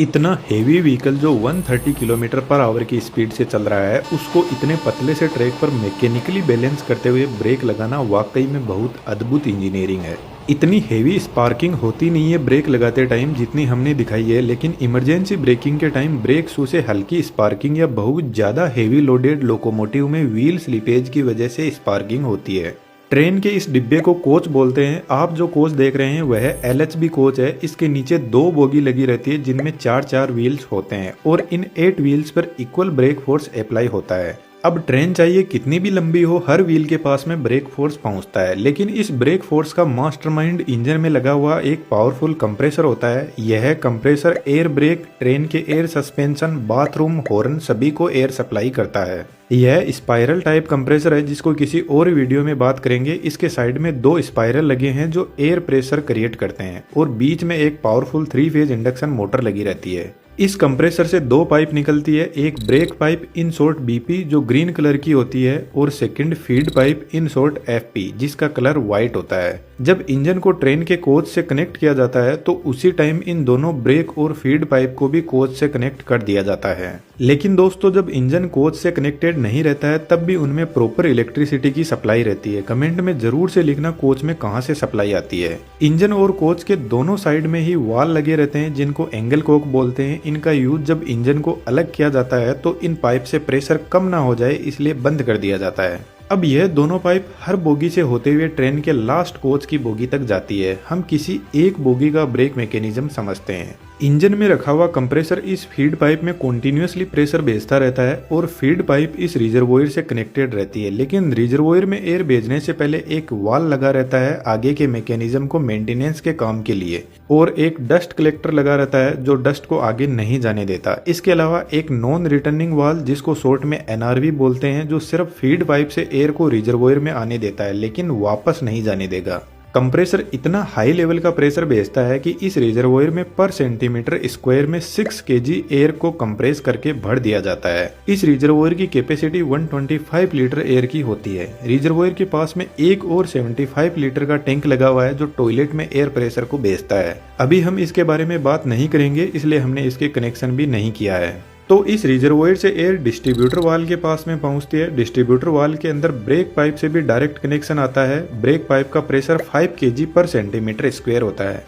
इतना heavy vehicle जो 130 kilometre per hour की स्पीड से चल रहा है, उसको इतने पतले से ट्रैक पर मैकेनिकली बैलेंस करते हुए ब्रेक लगाना वाकई में बहुत अद्भुत इंजीनियरिंग है। इतनी हेवी स्पार्किंग होती नहीं है ब्रेक लगाते टाइम जितनी हमने दिखाई है, लेकिन इमरजेंसी ब्रेकिंग के टाइम ब्रेक शू से हल्की स्पार्किंग या बहुत ज़्यादा हेवी लोडेड लोकोमोटिव में व्हील स्लीपेज की वजह से स्पार्किंग होती है। ट्रेन के इस डिब्बे को कोच बोलते हैं। आप जो कोच देख रहे हैं वह LHB कोच है। इसके नीचे 2 बोगी लगी रहती है जिनमें 4-4 व्हील्स होते हैं और इन 8 व्हील्स पर इक्वल ब्रेक फोर्स अप्लाई होता है। अब ट्रेन चाहिए कितनी भी लंबी हो, हर व्हील के पास में ब्रेक फोर्स पहुंचता है, लेकिन इस ब्रेक फोर्स का मास्टरमाइंड इंजन में लगा हुआ एक पावरफुल कंप्रेसर होता है। यह कंप्रेसर एयर ब्रेक, ट्रेन के एयर सस्पेंशन, बाथरूम, हॉर्न सभी को एयर सप्लाई करता है। यह स्पाइरल टाइप कंप्रेसर है जिसको किसी और वीडियो में बात करेंगे। इसके साइड में 2 स्पाइरल लगे हैं जो एयर प्रेशर क्रिएट करते हैं और बीच में एक पावरफुल 3 फेज इंडक्शन मोटर लगी रहती है। इस कंप्रेसर से 2 पाइप निकलती है, एक break pipe in short BP जो ग्रीन कलर की होती है और second feed pipe in short FP जिसका कलर व्हाइट होता है। जब इंजन को ट्रेन के कोच से कनेक्ट किया जाता है तो उसी टाइम इन दोनों ब्रेक और फीड पाइप को भी कोच से कनेक्ट कर दिया जाता है। लेकिन दोस्तों, जब इंजन कोच से कनेक्टेड नहीं रहता है तब भी उनमें प्रॉपर इलेक्ट्रिसिटी की सप्लाई रहती है। कमेंट में जरूर से लिखना कोच में कहां से सप्लाई आती है। इंजन और कोच के दोनों साइड में ही वाल लगे रहते हैं जिनको एंगल कोक बोलते हैं। इनका यूज जब इंजन को अलग किया जाता है तो इन पाइप से प्रेशर कम ना हो जाए इसलिए बंद कर दिया जाता है। अब यह दोनों पाइप हर बोगी से होते हुए ट्रेन के लास्ट कोच की बोगी तक जाती है। हम किसी एक बोगी का ब्रेक मैकेनिज्म समझते हैं। इंजन में रखा हुआ कंप्रेसर इस फीड पाइप में कॉन्टिन्यूसली प्रेशर भेजता रहता है और फीड पाइप इस रिजर्वोयर से कनेक्टेड रहती है, लेकिन रिजर्वोयर में एयर भेजने से पहले एक वाल लगा रहता है आगे के मैकेनिज्म को मेंटेनेंस के काम के लिए, और एक डस्ट कलेक्टर लगा रहता है जो डस्ट को आगे नहीं जाने देता। इसके अलावा एक नॉन रिटर्निंग वाल जिसको शॉर्ट में NRV बोलते हैं जो सिर्फ फीड पाइप से एयर को रिजर्वोयर में आने देता है लेकिन वापस नहीं जाने देगा। कंप्रेसर इतना हाई लेवल का प्रेशर भेजता है कि इस रिजर्वोयर में पर सेंटीमीटर स्क्वायर में 6 kg एयर को कंप्रेस करके भर दिया जाता है। इस रिजर्वोयर की कैपेसिटी 125 लीटर एयर की होती है। रिजर्वोयर के पास में एक और 75 लीटर का टैंक लगा हुआ है जो टॉयलेट में एयर प्रेशर को भेजता है। अभी हम इसके बारे में बात नहीं करेंगे इसलिए हमने इसके कनेक्शन भी नहीं किया है। तो इस रिजर्वोयर से एयर डिस्ट्रीब्यूटर वाल के पास में पहुंचती है। डिस्ट्रीब्यूटर वाल के अंदर ब्रेक पाइप से भी डायरेक्ट कनेक्शन आता है। ब्रेक पाइप का प्रेशर 5 kg पर सेंटीमीटर स्क्वायर होता है।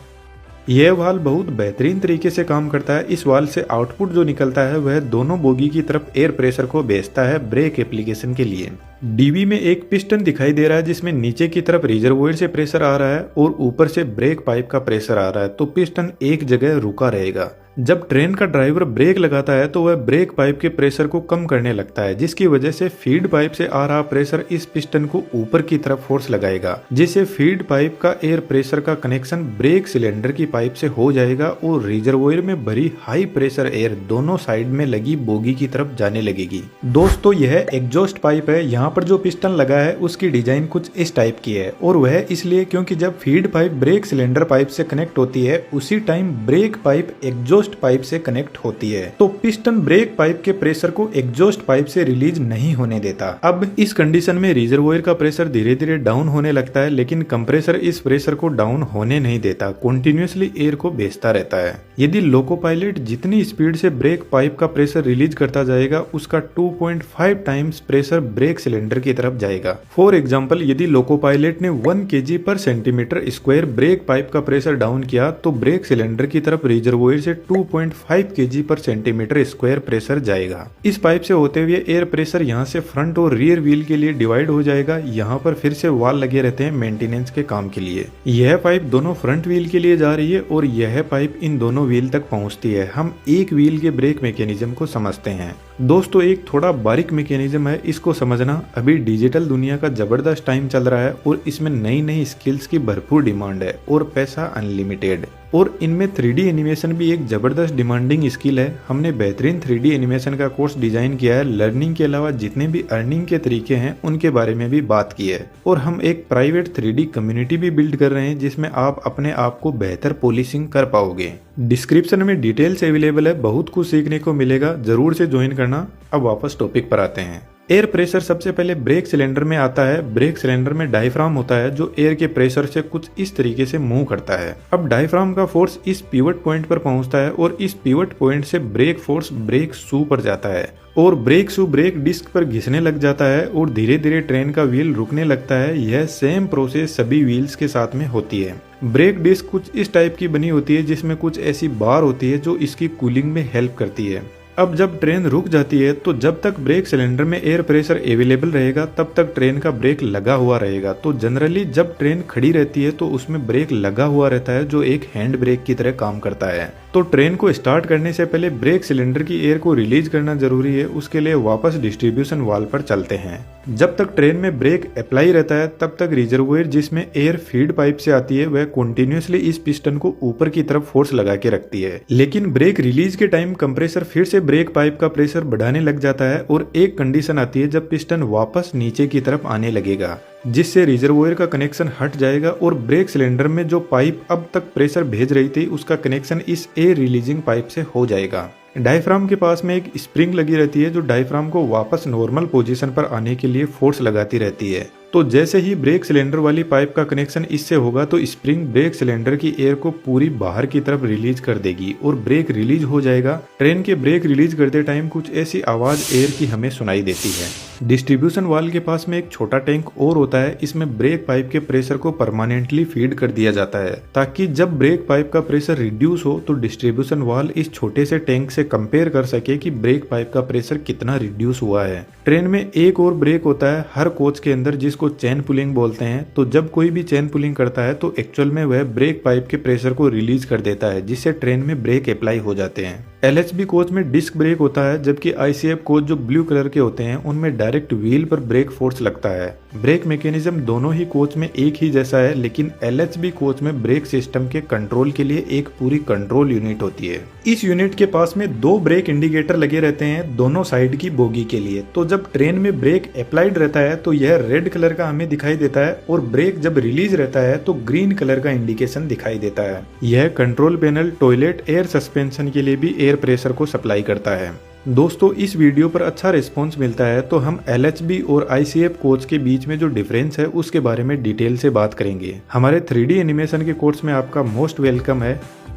यह वाल बहुत बेहतरीन तरीके से काम करता है। इस वाल से आउटपुट जो निकलता है वह दोनों बोगी की तरफ एयर प्रेशर को भेजता है ब्रेक एप्लीकेशन के लिए। DB में एक पिस्टन दिखाई दे रहा है जिसमें नीचे की तरफ रिजर्वोयर से प्रेशर आ रहा है और ऊपर से ब्रेक पाइप का प्रेशर आ रहा है, तो पिस्टन एक जगह रुका रहेगा। जब ट्रेन का ड्राइवर ब्रेक लगाता है तो वह ब्रेक पाइप के प्रेशर को कम करने लगता है, जिसकी वजह से फीड पाइप से आ रहा प्रेशर इस पिस्टन को ऊपर की तरफ फोर्स लगाएगा, जिससे फीड पाइप का एयर प्रेशर का कनेक्शन ब्रेक सिलेंडर की पाइप से हो जाएगा और रिजर्वोयर में भरी हाई प्रेशर एयर दोनों साइड में लगी बोगी की तरफ जाने लगेगी। दोस्तों, यह एग्जॉस्ट पाइप है। यहाँ पर जो पिस्टन लगा है उसकी डिजाइन कुछ इस टाइप की है और वह इसलिए क्योंकि जब feed pipe brake cylinder pipe से कनेक्ट होती है उसी time break pipe exhaust pipe से कनेक्ट होती है, तो पिस्टन ब्रेक पाइप के प्रेशर को एग्जॉस्ट पाइप से रिलीज नहीं होने देता। अब इस कंडीशन में रिजर्वोयर का प्रेशर धीरे धीरे डाउन होने लगता है, लेकिन कंप्रेसर इस प्रेशर को डाउन होने नहीं देता, कंटिन्यूअसली एयर को भेजता रहता है। यदि लोको पायलट जितनी स्पीड से ब्रेक पाइप का प्रेशर रिलीज करता जाएगा उसका 2.5 टाइम्स प्रेशर ब्रेक सिलेंडर की तरफ जाएगा। फॉर एग्जाम्पल, यदि लोको पायलट ने 1 kg पर सेंटीमीटर स्क्वायर ब्रेक पाइप का प्रेशर डाउन किया तो ब्रेक सिलेंडर की तरफ रिजर्वोयर से 2.5 kg पर सेंटीमीटर स्क्वायर प्रेशर जाएगा। इस पाइप से होते हुए एयर प्रेशर यहाँ से फ्रंट और रियर व्हील के लिए डिवाइड हो जाएगा। यहाँ पर फिर से वाल लगे रहते हैं मेंटेनेंस के काम के लिए। यह पाइप दोनों फ्रंट व्हील के लिए जा रही है और यह पाइप इन दोनों व्हील तक पहुँचती है। हम एक व्हील के ब्रेक मैकेनिज्म को समझते हैं। दोस्तों, एक थोड़ा बारीक मैकेनिज्म है, इसको समझना। अभी डिजिटल दुनिया का जबरदस्त टाइम चल रहा है और इसमें नई नई स्किल्स की भरपूर डिमांड है और पैसा अनलिमिटेड, और इनमें 3D एनिमेशन भी एक जबरदस्त डिमांडिंग स्किल है। हमने बेहतरीन 3D एनिमेशन का कोर्स डिजाइन किया है। लर्निंग के अलावा जितने भी अर्निंग के तरीके हैं उनके बारे में भी बात की है, और हम एक प्राइवेट 3D कम्युनिटी भी बिल्ड कर रहे हैं जिसमें आप अपने आप को बेहतर पॉलिशिंग कर पाओगे। डिस्क्रिप्शन में डिटेल्स अवेलेबल है, बहुत कुछ सीखने को मिलेगा, जरूर से ज्वाइन करना। अब वापस टॉपिक पर आते हैं। एयर प्रेशर सबसे पहले ब्रेक सिलेंडर में आता है। ब्रेक सिलेंडर में डायफ्राम होता है जो एयर के प्रेशर से कुछ इस तरीके से मूव करता है। अब डायफ्राम का फोर्स इस पिवट पॉइंट पर पहुंचता है और इस पिवट पॉइंट से ब्रेक फोर्स ब्रेक शू पर जाता है और ब्रेक शू ब्रेक डिस्क पर घिसने लग जाता है और धीरे धीरे ट्रेन का व्हील रुकने लगता है। यह सेम प्रोसेस सभी व्हील्स के साथ में होती है। ब्रेक डिस्क कुछ इस टाइप की बनी होती है जिसमें कुछ ऐसी बार होती है जो इसकी कूलिंग में हेल्प करती है। अब जब ट्रेन रुक जाती है तो जब तक ब्रेक सिलेंडर में एयर प्रेशर अवेलेबल रहेगा तब तक ट्रेन का ब्रेक लगा हुआ रहेगा। तो जनरली जब ट्रेन खड़ी रहती है तो उसमें ब्रेक लगा हुआ रहता है जो एक हैंड ब्रेक की तरह काम करता है। तो ट्रेन को स्टार्ट करने से पहले ब्रेक सिलेंडर की एयर को रिलीज करना जरूरी है। उसके लिए वापस डिस्ट्रीब्यूशन वाल्व पर चलते हैं। जब तक ट्रेन में ब्रेक अप्लाई रहता है तब तक रिजर्वोयर जिसमें एयर फीड पाइप से आती है वह कंटिन्यूअसली इस पिस्टन को ऊपर की तरफ फोर्स लगा के रखती है। लेकिन ब्रेक रिलीज के टाइम कंप्रेसर फिर से ब्रेक पाइप का प्रेशर बढ़ाने लग जाता है और एक कंडीशन आती है जब पिस्टन वापस नीचे की तरफ आने लगेगा जिससे रिजर्वोयर का कनेक्शन हट जाएगा और ब्रेक सिलेंडर में जो पाइप अब तक प्रेशर भेज रही थी उसका कनेक्शन इस एयर रिलीजिंग पाइप से हो जाएगा। डायफ्राम के पास में एक स्प्रिंग लगी रहती है जो डायफ्राम को वापस नॉर्मल पोजीशन पर आने के लिए फोर्स लगाती रहती है। तो जैसे ही ब्रेक सिलेंडर वाली पाइप का कनेक्शन इससे होगा तो स्प्रिंग ब्रेक सिलेंडर की एयर को पूरी बाहर की तरफ रिलीज कर देगी और ब्रेक रिलीज हो जाएगा। ट्रेन के ब्रेक रिलीज करते टाइम कुछ ऐसी आवाज एयर की हमें सुनाई देती है। डिस्ट्रीब्यूशन वाल्व के पास में एक छोटा टैंक और होता है। इसमें ब्रेक पाइप के प्रेशर को परमानेंटली फीड कर दिया जाता है ताकि जब ब्रेक पाइप का प्रेशर रिड्यूस हो तो डिस्ट्रीब्यूशन वाल्व इस छोटे से टैंक से कंपेयर कर सके कि ब्रेक पाइप का प्रेशर कितना रिड्यूस हुआ है। ट्रेन में एक और ब्रेक होता है हर कोच के अंदर जिसको चेन पुलिंग बोलते हैं। तो जब कोई भी चेन पुलिंग करता है तो एक्चुअल में वह ब्रेक पाइप के प्रेशर को रिलीज कर देता है जिससे ट्रेन में ब्रेक अप्लाई हो जाते हैं। LHB कोच में डिस्क ब्रेक होता है जबकि ICF कोच जो ब्लू कलर के होते हैं उनमें डायरेक्ट व्हील पर ब्रेक फोर्स लगता है। ब्रेक मैकेनिज्म दोनों ही कोच में एक ही जैसा है लेकिन LHB कोच में ब्रेक सिस्टम के कंट्रोल के लिए एक पूरी कंट्रोल यूनिट होती है। इस यूनिट के पास में 2 ब्रेक इंडिकेटर लगे रहते हैं दोनों साइड की बोगी के लिए। तो जब ट्रेन में ब्रेक अप्लाइड रहता है तो यह रेड कलर का हमें दिखाई देता है और ब्रेक जब रिलीज रहता है तो ग्रीन कलर का इंडिकेशन दिखाई देता है। यह control panel toilet air suspension के लिए भी एयर प्रेशर को सप्लाई करता है। दोस्तों इस वीडियो पर अच्छा रिस्पांस मिलता है तो हम LHB और ICF कोच के बीच में जो डिफरेंस है उसके बारे में डिटेल से बात करेंगे। हमारे 3D एनिमेशन के कोर्स में आपका मोस्ट वेलकम है।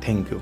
Thank you.